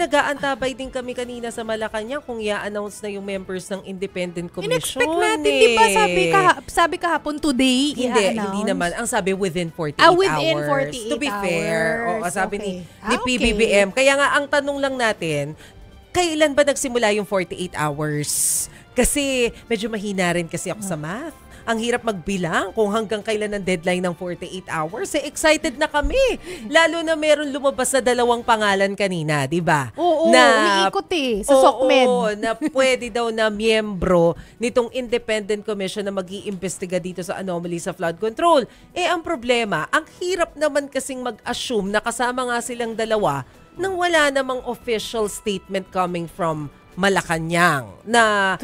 nag-aantabay din kami kanina sa Malacanang kung i-announce na yung members ng Independent Commission. In-expect natin, di ba? Sabi kahapon today, Hindi naman. Ang sabi within 48 within hours. 48 To be fair. hours. Sabi ni Okay. PBBM. Kaya nga, ang tanong lang natin, kailan ba nagsimula yung 48 hours? Kasi medyo mahina rin kasi ako sa math. Ang hirap magbilang kung hanggang kailan ang deadline ng 48 hours. Excited na kami. Lalo na meron lumabas na 2 pangalan kanina, di ba? Oo, na, umiikot sa SOCMED. Oo, na pwede daw na miyembro nitong Independent Commission na mag-iimbestiga dito sa anomaly sa flood control. Ang problema, ang hirap naman kasing mag-assume na kasama nga silang dalawa nang wala namang official statement coming from Malacanang na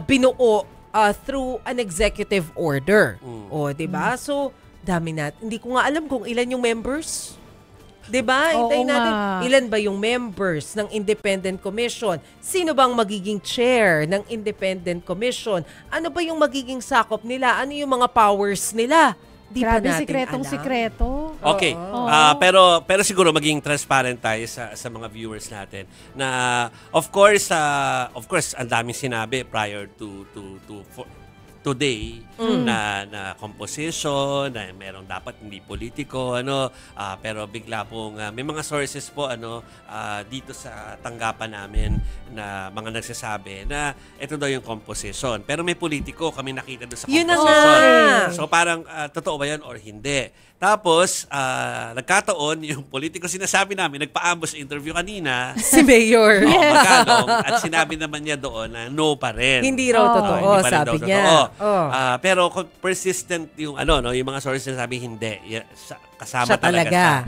binuo through an executive order. O, 'di ba? So, dami natin. Hindi ko nga alam kung ilan yung members. 'Di ba? Hintayin natin. Ilan ba yung members ng Independent Commission? Sino bang magiging chair ng Independent Commission? Ano ba yung magiging sakop nila? Ano yung mga powers nila? Di Grabe, pa natin sikretong-sikreto. Okay. Pero siguro maging transparent tayo sa mga viewers natin na of course ang daming sinabi prior to today na composition, na merong dapat hindi politiko, pero bigla pong may mga sources po dito sa tanggapan namin na mga nagsasabi na ito daw yung composition. Pero may politiko kami nakita doon sa composition. So parang totoo ba yan or hindi? Tapos, nagkataon, yung politiko sinasabi namin, nagpa-ambush interview kanina. Si Mayor. Magalong. At sinabi naman niya doon na no pa rin. Hindi raw totoo, hindi pa rin sabi daw niya. totoo. Pero persistent yung yung mga sources na sabi hindi. Kasama siya talaga siya.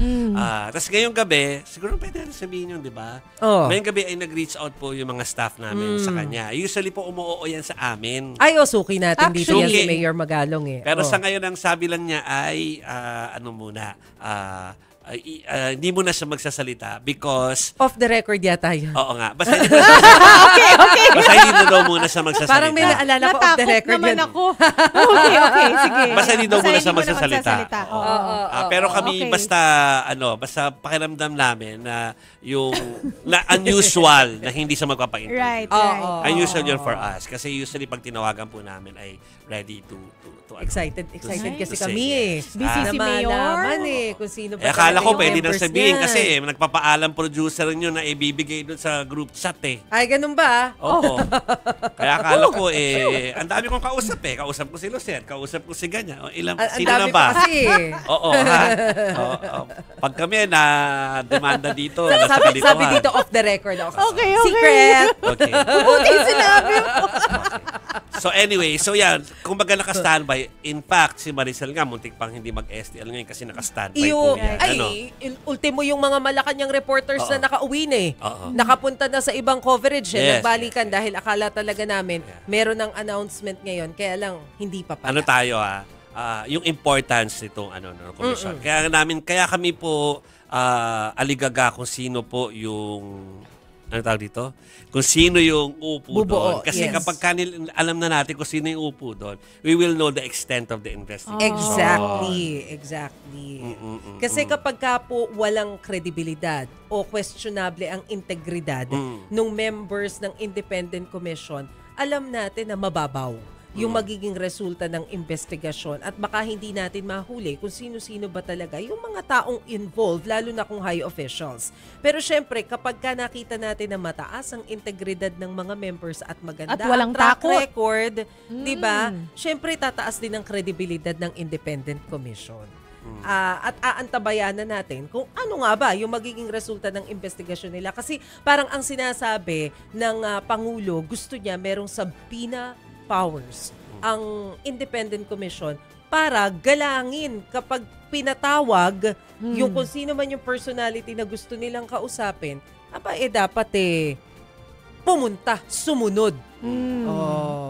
Tapos ngayong gabi, siguro pwede rin sabihin yun, di ba? Ngayong gabi ay nag-reach out po yung mga staff namin sa kanya. Usually po umuoo yan sa amin. Ay, suki natin dito yan si Mayor Magalong Pero sa ngayon, ang sabi lang niya ay, hindi mo na siya magsasalita because... Off the record yata yun. Oo nga. Basta hindi mo okay. Basta hindi mo daw muna siya magsasalita. Parang may naalala ko off the record naman yun. Ako. Okay, sige. Basta hindi daw muna siya magsasalita. Pero kami, okay. basta pakiramdam namin na yung unusual na hindi siya magpapa-interview. Right. Unusual yun for us. Kasi usually pag tinawagan po namin ay ready to Excited kasi to kami Busy si Mayor. Kung sino ba akala ko yung pwede nang members sabihin niyan. kasi nagpapaalam producer nyo na ibibigay doon sa group chat Ay, ganun ba? Oo. Kaya akala ko ang dami kong kausap Kausap ko si Lucet, kausap ko si Ganya. Sino na ba? Kasi. Oo, ha? Pag kami na demanda dito, sabi dito off the record. Okay. Secret. Okay. Buti sinabi mo. So anyway, yan, kumbaga naka-standby. In fact, si Maricel nga muntik pang hindi mag-STL ngayon kasi naka-standby po yan. Ultimo yung mga Malacanang reporters na nakauwi nakapunta na sa ibang coverage nagbalikan dahil akala talaga namin meron ng announcement ngayon kaya lang hindi pa pala. Yung importance nitong commission. Kaya kami po aligaga kung sino po yung tawag dito? Kung sino yung upo doon. Kasi kapag alam na natin kung sino yung upo doon, we will know the extent of the investigation. Exactly. Kasi kapag po walang kredibilidad o questionable ang integridad ng members ng Independent Commission, alam natin na mababaw yung magiging resulta ng investigasyon at baka hindi natin mahuli kung sino-sino ba talaga yung mga taong involved, lalo na kung high officials. Pero syempre, kapag nakita natin na mataas ang integridad ng mga members at maganda at walang track takot. record, di ba? Syempre, tataas din ang kredibilidad ng Independent Commission. At aantabayan na natin kung ano nga ba yung magiging resulta ng investigasyon nila. Kasi parang ang sinasabi ng Pangulo, gusto niya merong subpoena powers ang Independent Commission para galangin kapag pinatawag yung kung sino man yung personality na gusto nilang kausapin, dapat pumunta, sumunod.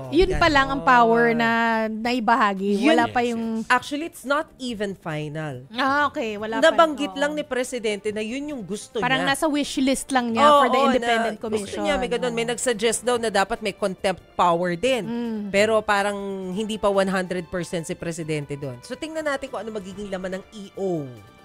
Yun pa lang ang power na naibahagi. Wala pa yung... Actually, it's not even final. Okay. Wala Nabanggit lang ni Presidente na yun yung gusto parang niya. nasa wish list lang niya for the Independent Commission. Gusto niya, may ganun. May nagsuggest daw na dapat may contempt power din. Pero parang hindi pa 100% si Presidente doon. So, tingnan natin kung ano magiging laman ng EO.